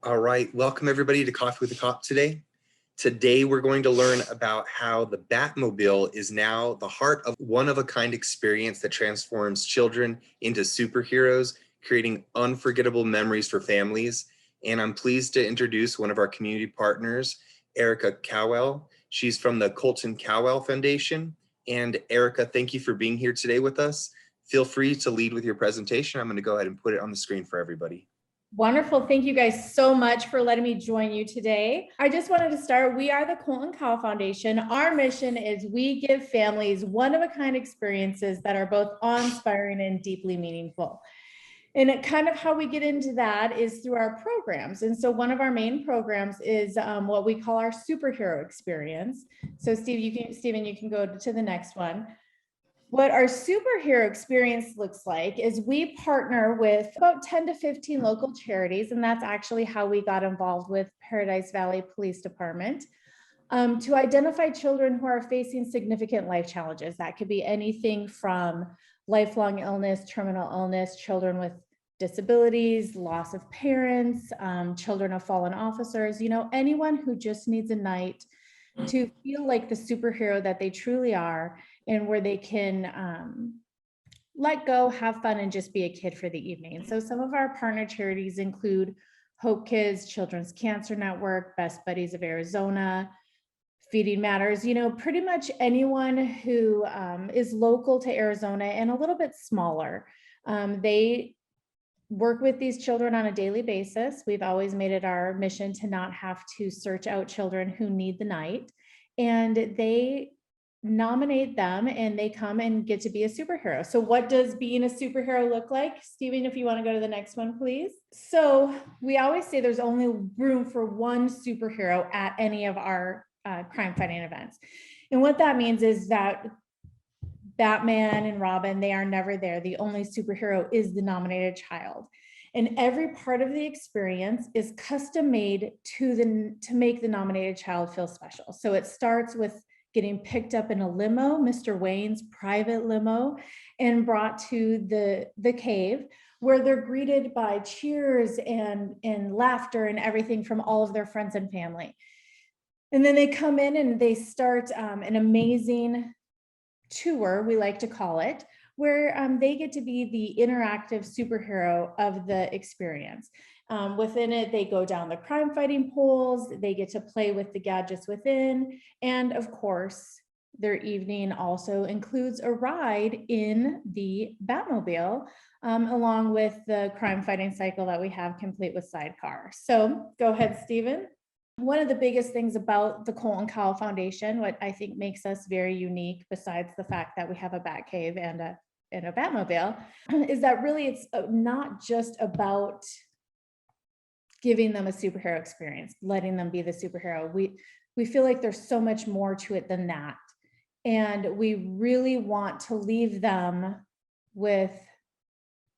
All right, welcome everybody to Coffee with a Cop today. Today we're going to learn about how the Batmobile is now the heart of one-of-a-kind experience that transforms children into superheroes, creating unforgettable memories for families. And I'm pleased to introduce one of our community partners, Erica Cowell. She's from the Colton Cowell Foundation. And Erica, thank you for being here today with us. Feel free to lead with your presentation. I'm going to go ahead and put it on the screen for everybody. Wonderful. Thank you guys so much for letting me join you today. I just wanted to start. We are the Colton Cowell Foundation. Our mission is we give families one-of-a-kind experiences that are both awe-inspiring and deeply meaningful. And kind of how we get into that is through our programs. And so one of our main programs is what we call our superhero experience. So Stephen, you can go to the next one. What our superhero experience looks like is we partner with about 10 to 15 local charities, and that's actually how we got involved with Paradise Valley Police Department, to identify children who are facing significant life challenges. That could be anything from lifelong illness, terminal illness, children with disabilities, loss of parents, children of fallen officers, anyone who just needs a night to feel like the superhero that they truly are, and where they can let go, have fun, and just be a kid for the evening. So some of our partner charities include Hope Kids, Children's Cancer Network, Best Buddies of Arizona, Feeding Matters, pretty much anyone who is local to Arizona and a little bit smaller. They work with these children on a daily basis. We've always made it our mission to not have to search out children who need the night, and they nominate them and they come and get to be a superhero. So what does being a superhero look like? Stephen, if you want to go to the next one, please. So we always say there's only room for one superhero at any of our crime fighting events. And what that means is that Batman and Robin, they are never there. The only superhero is the nominated child. And every part of the experience is custom made to make the nominated child feel special. So it starts with getting picked up in a limo, Mr. Wayne's private limo, and brought to the cave, where they're greeted by cheers and laughter and everything from all of their friends and family. And then they come in and they start an amazing tour, we like to call it, where they get to be the interactive superhero of the experience. Within it, they go down the crime fighting poles, they get to play with the gadgets within, and of course, their evening also includes a ride in the Batmobile, along with the crime fighting cycle that we have complete with sidecar. So go ahead, Stephen. One of the biggest things about the Colton Cowell Foundation, what I think makes us very unique, besides the fact that we have a Batcave and a Batmobile, is that really it's not just about giving them a superhero experience, letting them be the superhero. We feel like there's so much more to it than that. And we really want to leave them with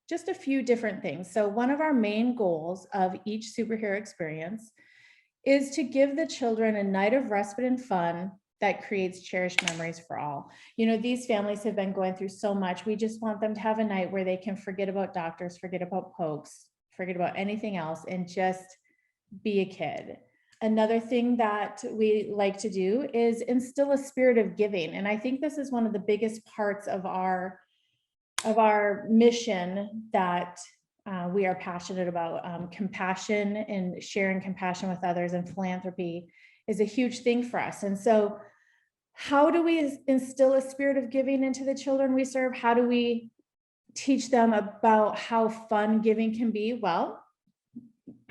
just a few different things. So one of our main goals of each superhero experience is to give the children a night of respite and fun that creates cherished memories for all. These families have been going through so much. We just want them to have a night where they can forget about doctors, forget about pokes, forget about anything else, and just be a kid. Another thing that we like to do is instill a spirit of giving. And I think this is one of the biggest parts of our mission that we are passionate about. Compassion and sharing compassion with others, and philanthropy is a huge thing for us. And so how do we instill a spirit of giving into the children we serve? How do we teach them about how fun giving can be? Well,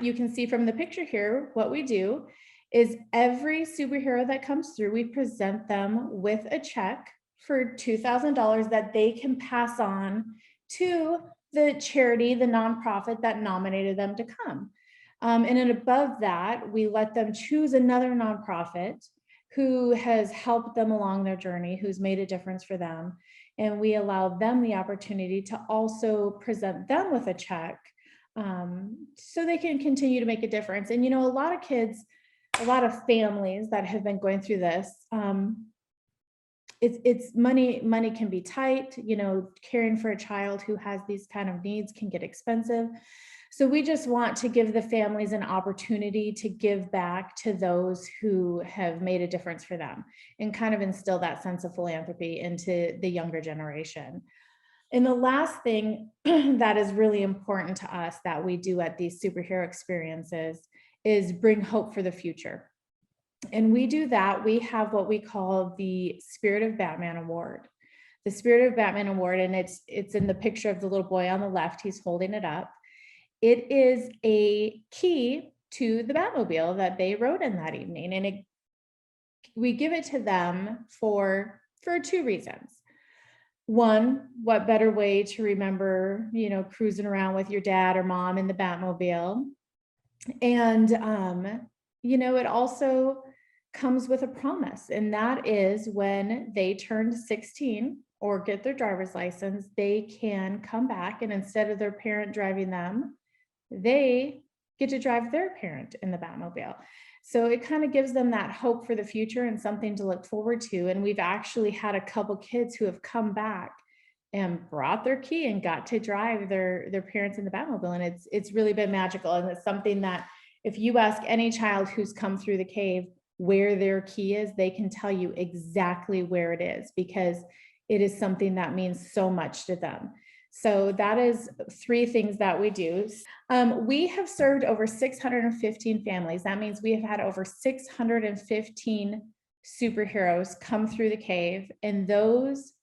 you can see from the picture here, what we do is every superhero that comes through, we present them with a check for $2,000 that they can pass on to the charity, the nonprofit that nominated them to come. And then above that, we let them choose another nonprofit who has helped them along their journey, who's made a difference for them. And we allow them the opportunity to also present them with a check, so they can continue to make a difference. And, a lot of kids, a lot of families that have been going through this, it's money can be tight, caring for a child who has these kind of needs can get expensive. So we just want to give the families an opportunity to give back to those who have made a difference for them and kind of instill that sense of philanthropy into the younger generation. And the last thing that is really important to us that we do at these superhero experiences is bring hope for the future. And we do that. We have what we call the Spirit of Batman Award. The Spirit of Batman Award, and it's in the picture of the little boy on the left. He's holding it up. It is a key to the Batmobile that they rode in that evening. And we give it to them for 2 reasons. One, what better way to remember, cruising around with your dad or mom in the Batmobile. And, it also comes with a promise. And that is when they turn 16 or get their driver's license, they can come back, and instead of their parent driving them, they get to drive their parent in the Batmobile. So it kind of gives them that hope for the future and something to look forward to. And we've actually had a couple kids who have come back and brought their key and got to drive their parents in the Batmobile. And it's really been magical. And it's something that if you ask any child who's come through the cave where their key is, they can tell you exactly where it is, because it is something that means so much to them. So that is 3 things that we do. We have served over 615 families. That means we have had over 615 superheroes come through the cave, and those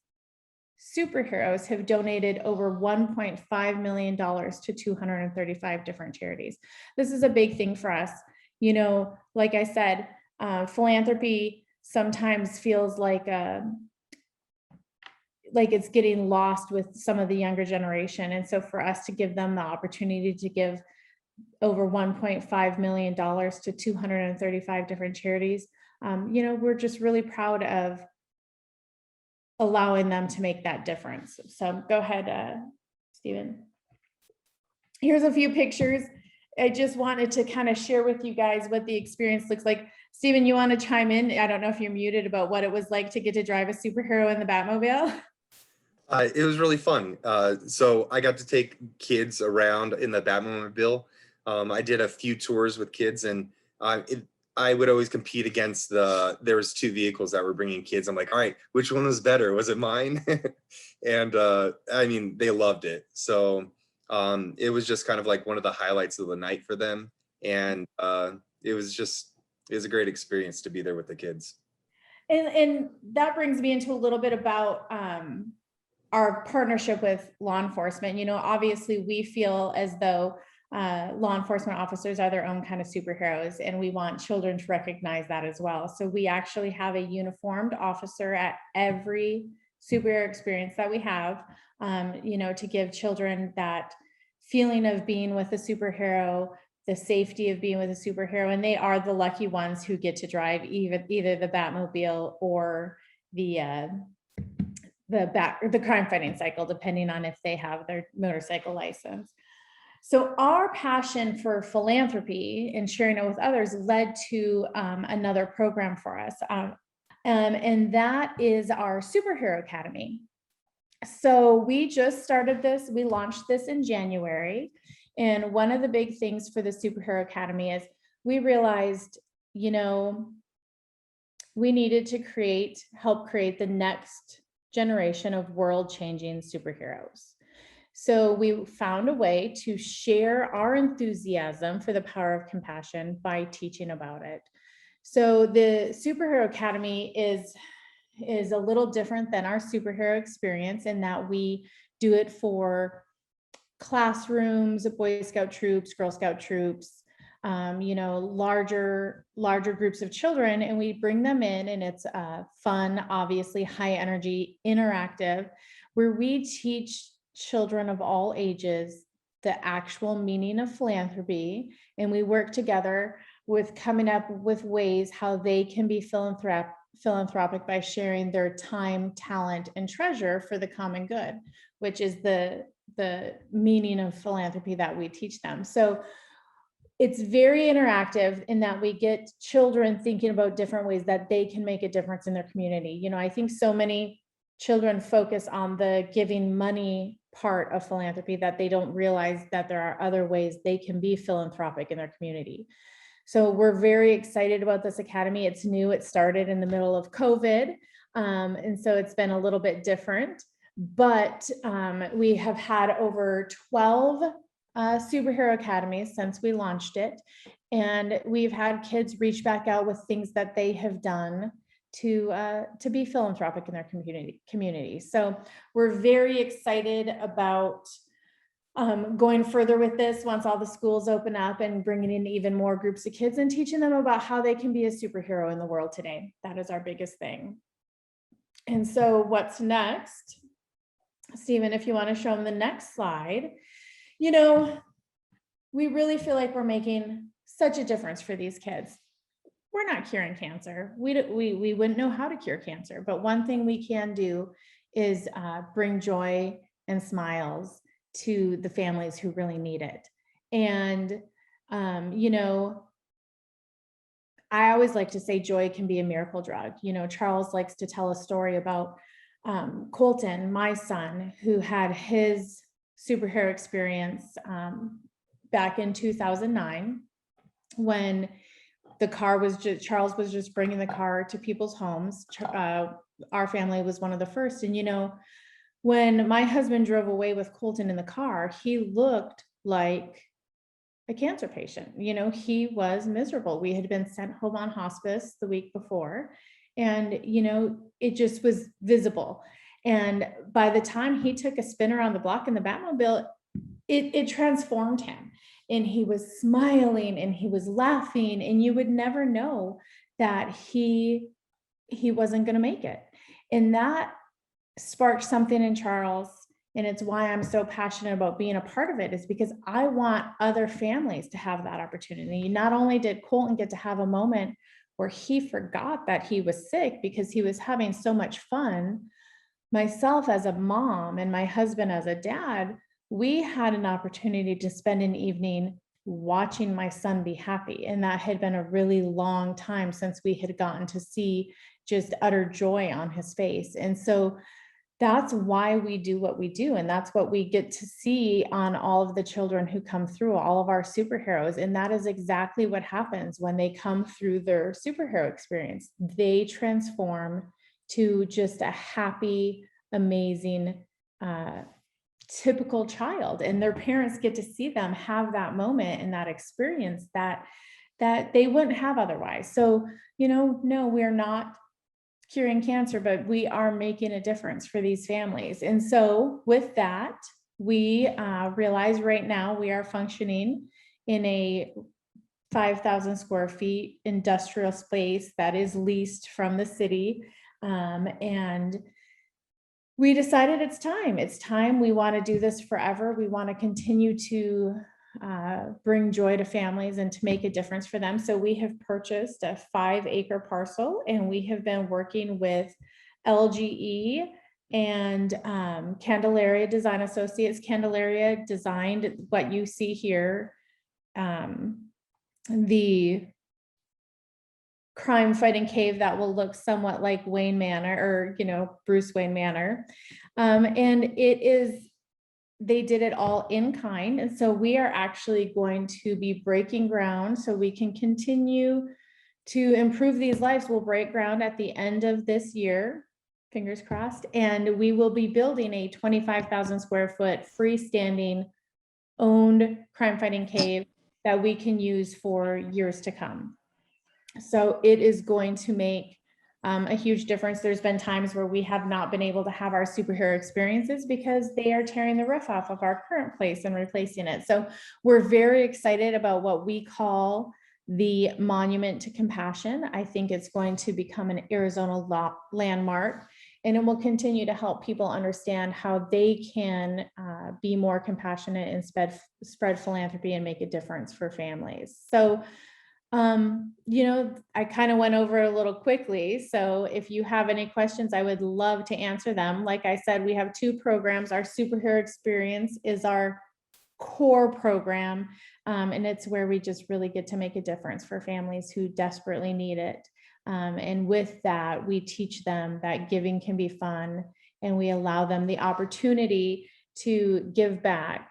superheroes have donated over $1.5 million to 235 different charities. This is a big thing for us. Like I said, philanthropy sometimes feels like it's getting lost with some of the younger generation. And so for us to give them the opportunity to give over $1.5 million to 235 different charities, we're just really proud of allowing them to make that difference. So go ahead, Stephen. Here's a few pictures. I just wanted to kind of share with you guys what the experience looks like. Stephen, you want to chime in? I don't know if you're muted, about what it was like to get to drive a superhero in the Batmobile. It was really fun. So I got to take kids around in the Batmobile. I did a few tours with kids, and I would always compete against there was 2 vehicles that were bringing kids. I'm like, all right, which one was better? Was it mine? And they loved it. So it was just kind of like one of the highlights of the night for them. And it was a great experience to be there with the kids. And that brings me into a little bit about our partnership with law enforcement. Obviously we feel as though law enforcement officers are their own kind of superheroes, and we want children to recognize that as well. So we actually have a uniformed officer at every superhero experience that we have, to give children that feeling of being with a superhero, the safety of being with a superhero. And they are the lucky ones who get to drive either the Batmobile or the crime fighting cycle, depending on if they have their motorcycle license. So our passion for philanthropy and sharing it with others led to another program for us. And that is our Superhero Academy. So we just started this. We launched this in January. And one of the big things for the Superhero Academy is we realized, we needed to help create the next generation of world-changing superheroes. So we found a way to share our enthusiasm for the power of compassion by teaching about it. So the Superhero Academy is a little different than our superhero experience in that we do it for classrooms, Boy Scout troops, Girl Scout troops, larger groups of children, and we bring them in, and it's fun, obviously high energy, interactive, where we teach children of all ages the actual meaning of philanthropy, and we work together with coming up with ways how they can be philanthropic by sharing their time, talent, and treasure for the common good, which is the meaning of philanthropy that we teach them. So it's very interactive in that we get children thinking about different ways that they can make a difference in their community. I think so many children focus on the giving money part of philanthropy, that they don't realize that there are other ways they can be philanthropic in their community. So we're very excited about this academy. It's new. It started in the middle of COVID. And so it's been a little bit different, but we have had over 12 superhero academies since we launched it. And we've had kids reach back out with things that they have done to be philanthropic in their community. So we're very excited about going further with this once all the schools open up, and bringing in even more groups of kids and teaching them about how they can be a superhero in the world today. That is our biggest thing. And so what's next? Stephen, if you want to show them the next slide. You know, we really feel like we're making such a difference for these kids. We're not curing cancer. We wouldn't know how to cure cancer, but one thing we can do is bring joy and smiles to the families who really need it. And, you know, I always like to say joy can be a miracle drug. You know, Charles likes to tell a story about Colton, my son, who had his superhero experience back in 2009, when the car was just, Charles was just bringing the car to people's homes. Our family was one of the first. And, you know, when my husband drove away with Colton in the car, he looked like a cancer patient. You know, he was miserable. We had been sent home on hospice the week before, and, you know, it just was visible. And by the time he took a spin around the block in the Batmobile, it transformed him. And he was smiling and he was laughing, and you would never know that he wasn't going to make it. And that sparked something in Charles. And it's why I'm so passionate about being a part of it, is because I want other families to have that opportunity. Not only did Colton get to have a moment where he forgot that he was sick because he was having so much fun, myself as a mom and my husband as a dad, we had an opportunity to spend an evening watching my son be happy. And that had been a really long time since we had gotten to see just utter joy on his face. And so that's why we do what we do. And that's what we get to see on all of the children who come through, all of our superheroes. And that is exactly what happens when they come through their superhero experience. They transform to just a happy, amazing, typical child, and their parents get to see them have that moment and that experience that they wouldn't have otherwise. So, you know, no, we're not curing cancer, but we are making a difference for these families. And so with that, we realize right now we are functioning in a 5,000 square feet industrial space that is leased from the city. And we decided it's time. We want to do this forever. We want to continue to bring joy to families and to make a difference for them. So we have purchased a 5-acre parcel, and we have been working with LGE and Candelaria Design Associates. Candelaria designed what you see here, the crime fighting cave that will look somewhat like Wayne Manor, or, you know, Bruce Wayne Manor. And it is, they did it all in kind. And so we are actually going to be breaking ground so we can continue to improve these lives. We'll break ground at the end of this year, fingers crossed, and we will be building a 25,000 square foot freestanding owned crime fighting cave that we can use for years to come. So it is going to make a huge difference. There's been times where we have not been able to have our superhero experiences because they are tearing the roof off of our current place and replacing it. So we're very excited about what we call the Monument to Compassion. I think it's going to become an Arizona landmark, and it will continue to help people understand how they can be more compassionate and spread philanthropy and make a difference for families. So you know, I kind of went over a little quickly. So if you have any questions, I would love to answer them. Like I said, we have 2 programs. Our Superhero Experience is our core program. And it's where we just really get to make a difference for families who desperately need it. And with that, we teach them that giving can be fun, and we allow them the opportunity to give back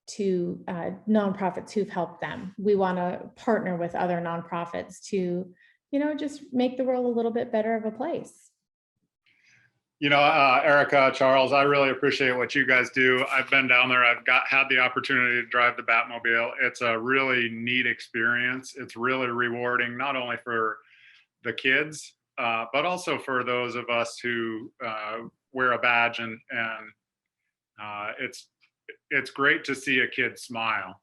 to nonprofits who've helped them. We want to partner with other nonprofits to, just make the world a little bit better of a place. Erica, Charles, I really appreciate what you guys do. I've been down there. I've had the opportunity to drive the Batmobile. It's a really neat experience. It's really rewarding, not only for the kids, but also for those of us who wear a badge, and it's great to see a kid smile,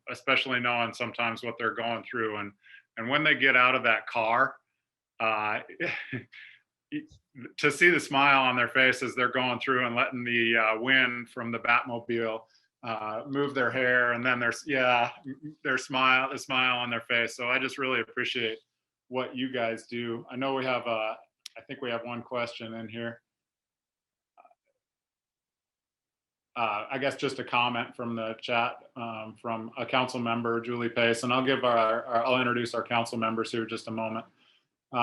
especially knowing sometimes what they're going through, and when they get out of that car, to see the smile on their face as they're going through and letting the wind from the Batmobile move their hair, and then the smile on their face. So I just really appreciate what you guys do. I know we have I think we have one question in here. I guess just a comment from the chat from a council member, Julie Pace, and I'll introduce our council members here in just a moment.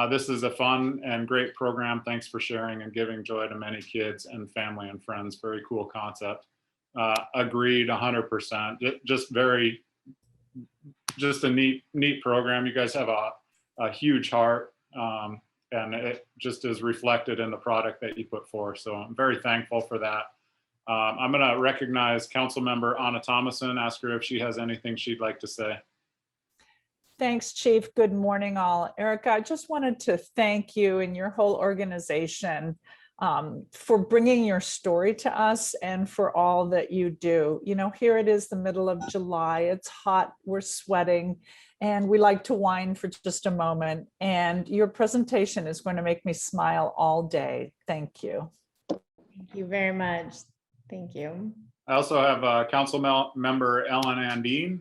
This is a fun and great program. Thanks for sharing and giving joy to many kids and family and friends. Very cool concept. Agreed 100%. Just a neat program. You guys have a huge heart, and it just is reflected in the product that you put forth. So I'm very thankful for that. I'm going to recognize Council Member Anna Thomason, ask her if she has anything she'd like to say. Thanks, Chief. Good morning, all. Erica, I just wanted to thank you and your whole organization for bringing your story to us and for all that you do. Here it is the middle of July. It's hot, we're sweating, and we like to whine for just a moment. And your presentation is going to make me smile all day. Thank you. Thank you very much. Thank you. I also have Council Member Ellen Andine.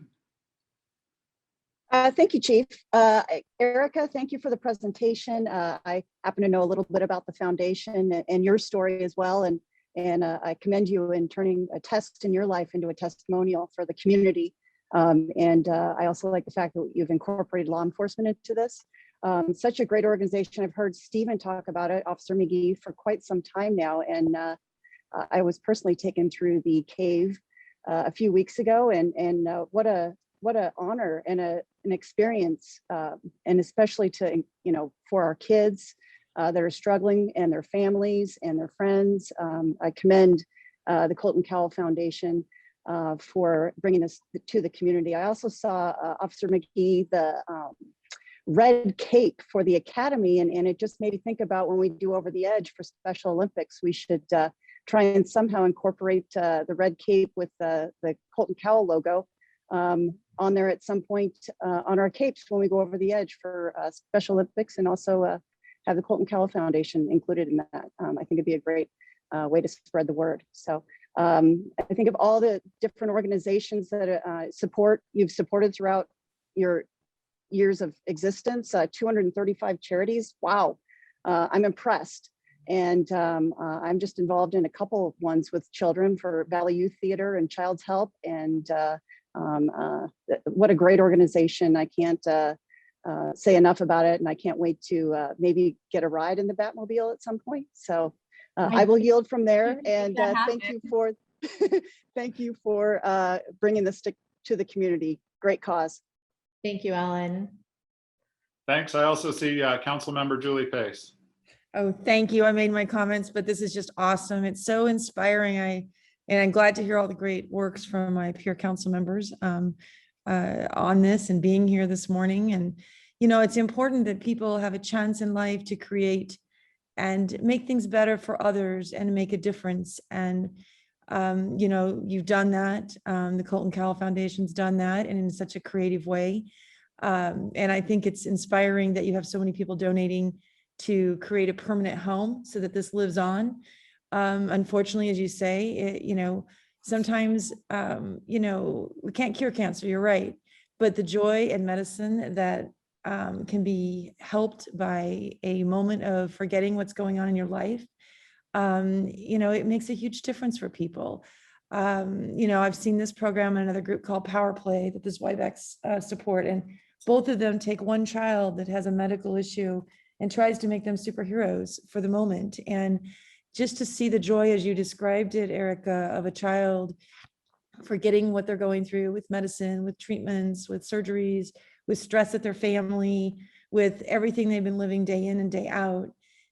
Thank you, Chief. Erica, thank you for the presentation. I happen to know a little bit about the foundation and your story as well. And I commend you in turning a test in your life into a testimonial for the community. I also like the fact that you've incorporated law enforcement into this. Such a great organization. I've heard Stephen talk about it, Officer McGee, for quite some time now. And I was personally taken through the cave a few weeks ago, and what a honor and an experience, and especially to for our kids that are struggling and their families and their friends. I commend the Colton Cowell Foundation for bringing this to the community. I also saw Officer McGee the red cape for the academy, and it just made me think about when we do Over the Edge for Special Olympics, we should try and somehow incorporate the red cape with the Colton Cowell logo on there at some point on our capes when we go over the edge for Special Olympics, and also have the Colton Cowell Foundation included in that. I think it'd be a great way to spread the word. So I think of all the different organizations that you've supported throughout your years of existence, 235 charities. Wow, I'm impressed. And I'm just involved in a couple of ones with children for Valley Youth Theater and Child's Help. And what a great organization. I can't say enough about it. And I can't wait to maybe get a ride in the Batmobile at some point. So I will yield from there. And thank you for thank you for bringing this to the community. Great cause. Thank you, Ellen. Thanks. I also see Council Member Julie Pace. Oh, thank you. I made my comments, but this is just awesome. It's so inspiring. And I'm glad to hear all the great works from my peer council members on this and being here this morning. And, it's important that people have a chance in life to create and make things better for others and make a difference. And, you've done that. The Colton Cowell Foundation's done that, and in such a creative way. And I think it's inspiring that you have so many people donating to create a permanent home so that this lives on. Unfortunately, as you say, sometimes, we can't cure cancer, you're right, but the joy and medicine that can be helped by a moment of forgetting what's going on in your life, it makes a huge difference for people. I've seen this program in another group called Power Play that the Zweibeck's support, and both of them take one child that has a medical issue and tries to make them superheroes for the moment. And just to see the joy, as you described it, Erica, of a child forgetting what they're going through with medicine, with treatments, with surgeries, with stress at their family, with everything they've been living day in and day out,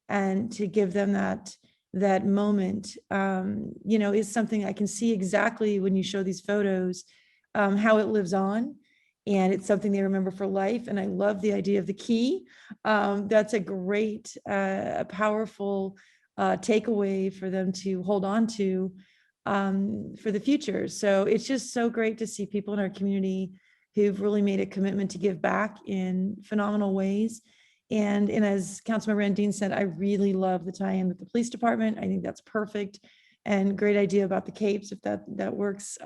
and to give them that moment, is something I can see exactly when you show these photos, how it lives on. And it's something they remember for life. And I love the idea of the key. That's a great, powerful takeaway for them to hold on to for the future. So it's just so great to see people in our community who've really made a commitment to give back in phenomenal ways. And as Councilmember Randine said, I really love the tie-in with the police department. I think that's perfect. And great idea about the capes, if that works.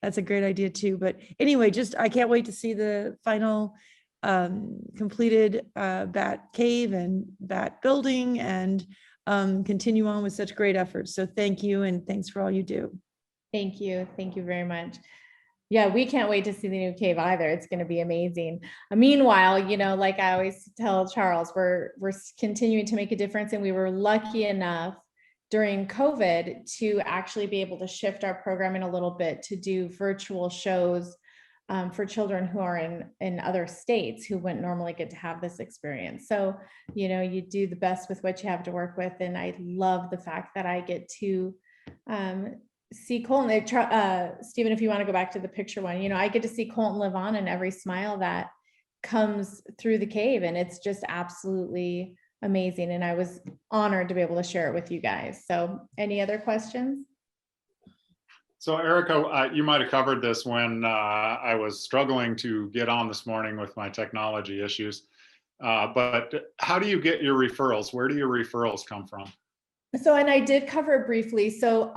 That's a great idea too. But anyway, I can't wait to see the final completed bat cave and bat building, and continue on with such great efforts. So thank you, and thanks for all you do. Thank you. Thank you very much. Yeah, we can't wait to see the new cave either. It's going to be amazing. Meanwhile, like I always tell Charles, we're continuing to make a difference, and we were lucky enough during COVID to actually be able to shift our programming a little bit to do virtual shows for children who are in other states who wouldn't normally get to have this experience. So, you do the best with what you have to work with. And I love the fact that I get to see Colton. Stephen, if you want to go back to the picture one, I get to see Colton live on in every smile that comes through the cave. And it's just absolutely amazing. And I was honored to be able to share it with you guys. So any other questions? So Erica, you might have covered this when I was struggling to get on this morning with my technology issues. But how do you get your referrals? Where do your referrals come from? So, and I did cover it briefly. So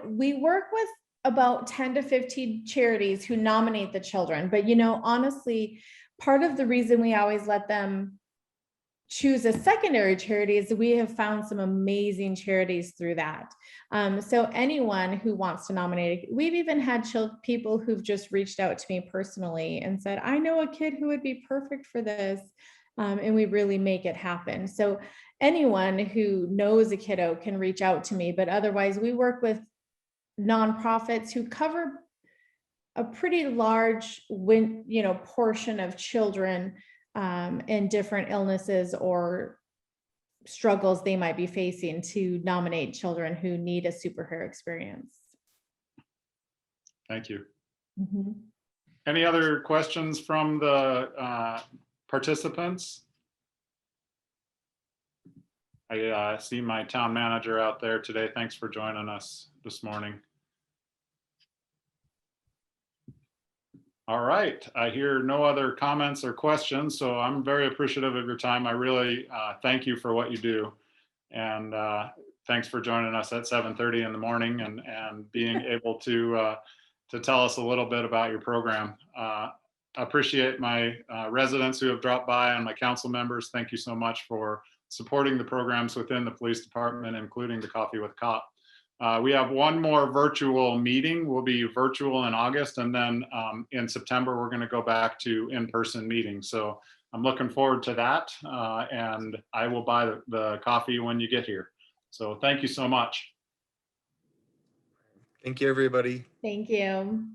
we work with about 10 to 15 charities who nominate the children. But, honestly, part of the reason we always let them choose a secondary charity is we have found some amazing charities through that. So anyone who wants to nominate, we've even had people who've just reached out to me personally and said, I know a kid who would be perfect for this. And we really make it happen. So anyone who knows a kiddo can reach out to me, but otherwise we work with nonprofits who cover a pretty large portion of children and different illnesses or struggles they might be facing to nominate children who need a superhero experience. Thank you. Mm-hmm. Any other questions from the participants? I see my town manager out there today. Thanks for joining us this morning. All right, I hear no other comments or questions, so I'm very appreciative of your time. I really thank you for what you do. And thanks for joining us at 7:30 in the morning and being able to tell us a little bit about your program. I appreciate my residents who have dropped by and my council members. Thank you so much for supporting the programs within the police department, including the Coffee with Cop. We have one more virtual meeting. We'll be virtual in August, and then in September, we're going to go back to in-person meetings. So I'm looking forward to that, and I will buy the coffee when you get here. So thank you so much. Thank you, everybody. Thank you.